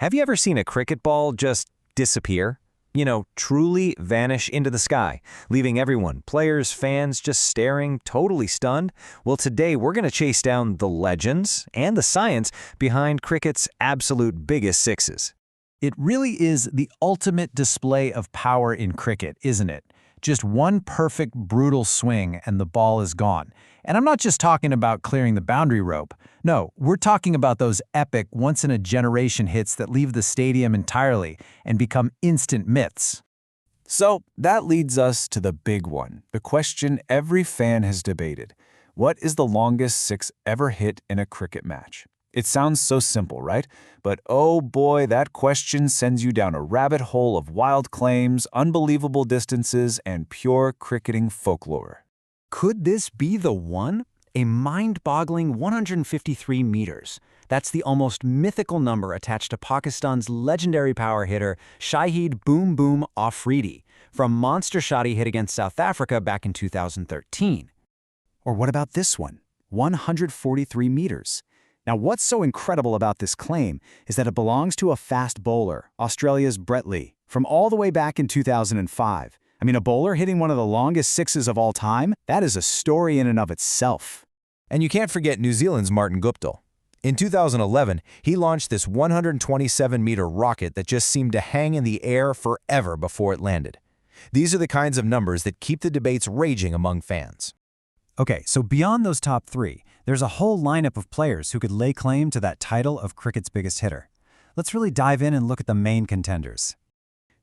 Have you ever seen a cricket ball just disappear? Truly vanish into the sky, leaving everyone, players, fans, just staring, totally stunned? Well, today we're going to chase down the legends and the science behind cricket's absolute biggest sixes. It really is the ultimate display of power in cricket, isn't it? Just one perfect, brutal swing and the ball is gone. And I'm not just talking about clearing the boundary rope. No, we're talking about those epic, once-in-a-generation hits that leave the stadium entirely and become instant myths. So that leads us to the big one, the question every fan has debated. What is the longest six ever hit in a cricket match? It sounds so simple, right? But oh boy, that question sends you down a rabbit hole of wild claims, unbelievable distances, and pure cricketing folklore. Could this be the one? A mind-boggling 153 meters. That's the almost mythical number attached to Pakistan's legendary power hitter Shahid Boom Boom Afridi from monster shot he hit against South Africa back in 2013. Or what about this one? 143 meters. Now, what's so incredible about this claim is that it belongs to a fast bowler, Australia's Brett Lee, from all the way back in 2005. I mean, a bowler hitting one of the longest sixes of all time, that is a story in and of itself. And you can't forget New Zealand's Martin Guptill. In 2011, he launched this 127-meter rocket that just seemed to hang in the air forever before it landed. These are the kinds of numbers that keep the debates raging among fans. Okay, so beyond those top three, there's a whole lineup of players who could lay claim to that title of cricket's biggest hitter. Let's really dive in and look at the main contenders.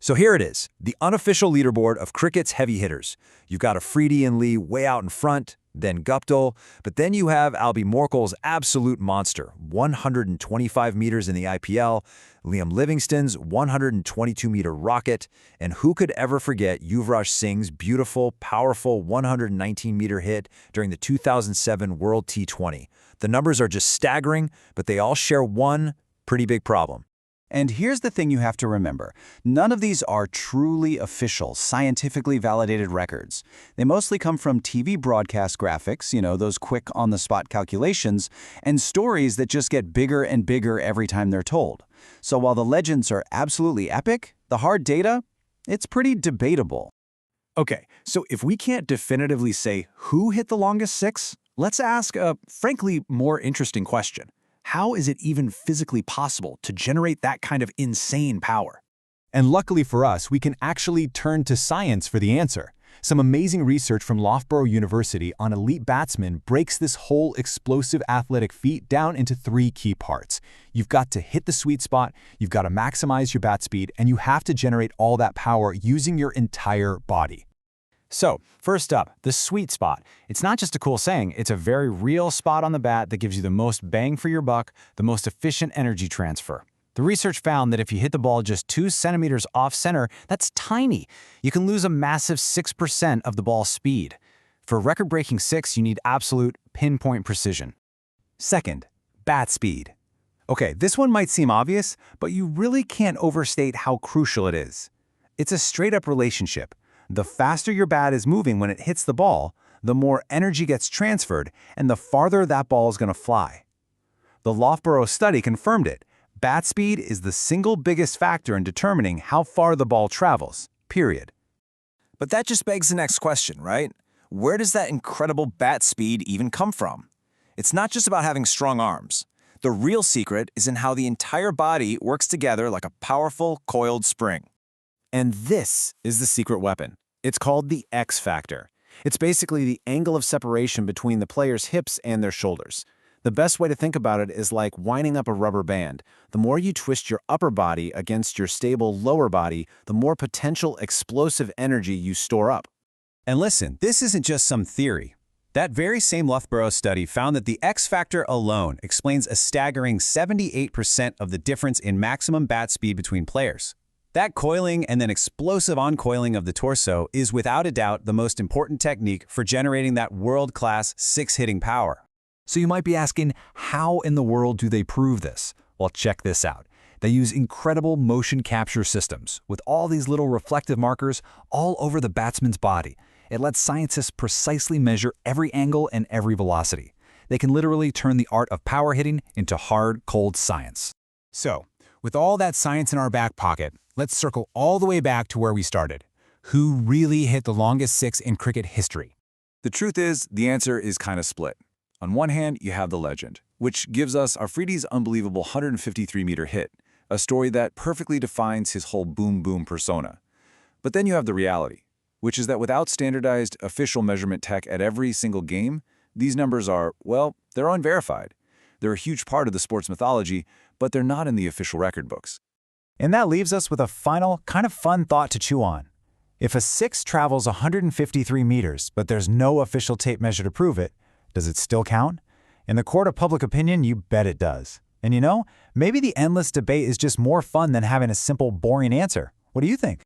So here it is, the unofficial leaderboard of cricket's heavy hitters. You've got Afridi and Lee way out in front, then Guptill, but then you have Albie Morkel's absolute monster, 125 meters in the IPL, Liam Livingstone's 122-meter rocket, and who could ever forget Yuvraj Singh's beautiful, powerful 119-meter hit during the 2007 World T20. The numbers are just staggering, but they all share one pretty big problem. And here's the thing you have to remember. None of these are truly official, scientifically validated records. They mostly come from TV broadcast graphics, those quick on-the-spot calculations, and stories that just get bigger and bigger every time they're told. So while the legends are absolutely epic, the hard data, it's pretty debatable. Okay, so if we can't definitively say who hit the longest six, let's ask a, frankly, more interesting question. How is it even physically possible to generate that kind of insane power? And luckily for us, we can actually turn to science for the answer. Some amazing research from Loughborough University on elite batsmen breaks this whole explosive athletic feat down into three key parts. You've got to hit the sweet spot, you've got to maximize your bat speed, and you have to generate all that power using your entire body. So, first up, the sweet spot. It's not just a cool saying, it's a very real spot on the bat that gives you the most bang for your buck, the most efficient energy transfer. The research found that if you hit the ball just 2 centimeters off center, that's tiny. You can lose a massive 6% of the ball's speed. For a record-breaking six, you need absolute pinpoint precision. Second, bat speed. Okay, this one might seem obvious, but you really can't overstate how crucial it is. It's a straight-up relationship. The faster your bat is moving when it hits the ball, the more energy gets transferred, and the farther that ball is going to fly. The Loughborough study confirmed it. Bat speed is the single biggest factor in determining how far the ball travels, period. But that just begs the next question, right? Where does that incredible bat speed even come from? It's not just about having strong arms. The real secret is in how the entire body works together like a powerful, coiled spring. And this is the secret weapon. It's called the X factor. It's basically the angle of separation between the player's hips and their shoulders. The best way to think about it is like winding up a rubber band. The more you twist your upper body against your stable lower body, the more potential explosive energy you store up. And listen, this isn't just some theory. That very same Loughborough study found that the X factor alone explains a staggering 78% of the difference in maximum bat speed between players. That coiling and then explosive uncoiling of the torso is without a doubt the most important technique for generating that world-class six-hitting power. So you might be asking, how in the world do they prove this? Well, check this out. They use incredible motion capture systems with all these little reflective markers all over the batsman's body. It lets scientists precisely measure every angle and every velocity. They can literally turn the art of power hitting into hard, cold science. So, With all that science in our back pocket, let's circle all the way back to where we started. Who really hit the longest six in cricket history? The truth is, the answer is kind of split. On one hand, you have the legend, which gives us Afridi's unbelievable 153-meter hit, a story that perfectly defines his whole boom-boom persona. But then you have the reality, which is that without standardized official measurement tech at every single game, these numbers are, well, they're unverified. They're a huge part of the sport's mythology, but they're not in the official record books. And that leaves us with a final, kind of fun thought to chew on. If a six travels 153 meters, but there's no official tape measure to prove it, does it still count? In the court of public opinion, you bet it does. And you know, maybe the endless debate is just more fun than having a simple, boring answer. What do you think?